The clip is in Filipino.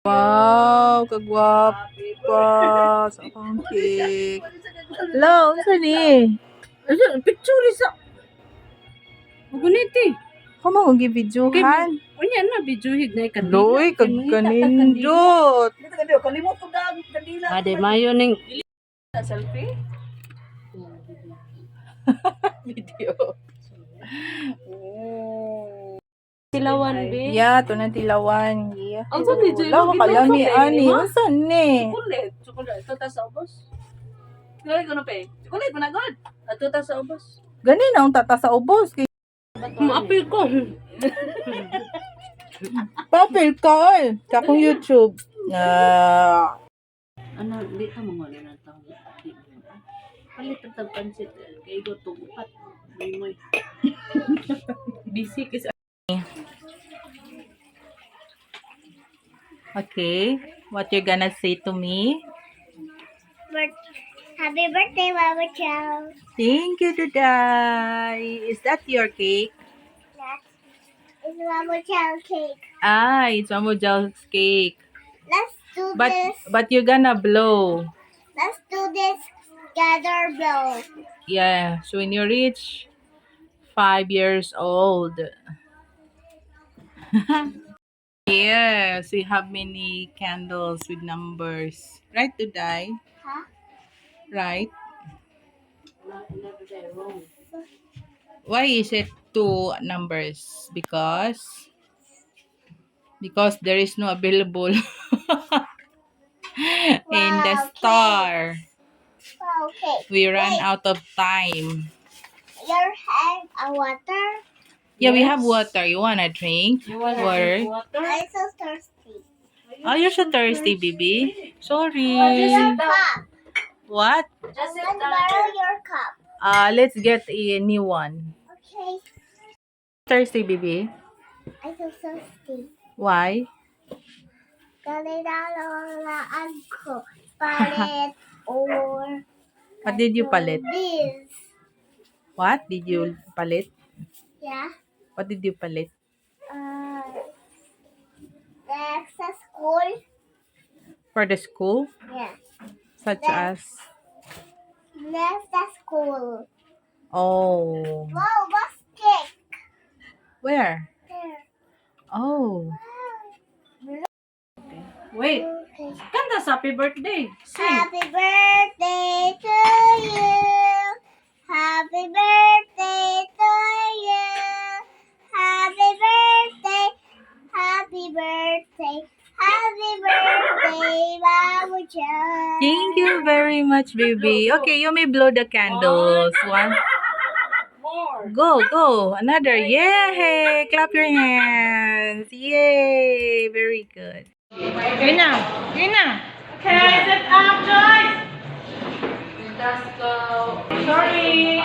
Wow, kagwapa sa akong cake. Hello, unsa ni? Picture sa Maguniti. Kamo kung gibidyohan. Unya na bijuhig na ikandila. Loy, kagkanindot. Kalimot ko dang kandila. Ade mayo ning Selfie? Video. tilawan be. Yeah, to na tilawan. Yeah. Ang sa di joy Wala ka kalami ani. Unsa ni? Chocolate. Ito ta sa ubos. Chocolate ko na pe. Chocolate ko na god. Ito ta sa ubos. Gani na ang tata sa ubos. Kay Maapil ko. papel ka oy. Sa akong YouTube. Ano di ka mo na tawo. Palit ang pansit kay go tugupat. Moy. Busy kasi Okay. What you gonna say to me? Happy birthday, Mama Chow. Thank you, Duday. Is that your cake? It's Mama Chow cake. Ah, it's Mamujal's cake. Let's do this. But you're gonna blow. Let's do this. Gather blow. Yeah. So when you reach 5 years old. Yes, we have many candles with numbers. Right, Duday? Huh? Right? Why is it 2 numbers? Because there is no available in the Wow, store. Okay. We ran out of time. Your hand a water. Yeah, we have water. You wanna drink? you wanna Water? drink water? I'm so thirsty. Oh, you're so thirsty, baby. Sorry. Your cup. What? Just sit Let's down. borrow your cup. Let's get a new one. Okay. Thirsty, baby. I'm so thirsty. Why? Kalilalaan ko. Palit or What did you palit? this. What did you palit? Yeah. What did you palit? Next school. For the school? Yeah. Such as? Next school. Oh. Wow, what's cake? Where? There. Oh. Wait. Okay. Kanta sa happy birthday. Sing. Happy birthday to you. Happy birthday to you. Happy birthday. Happy birthday. Happy birthday, Mama Chan. Thank you very much, baby. Okay, you may blow the candles. One. More. Go. Another. Yay! Clap your hands. Yay! Very good. Yun na. Okay, sit up, Joyce. Let's go. Sorry.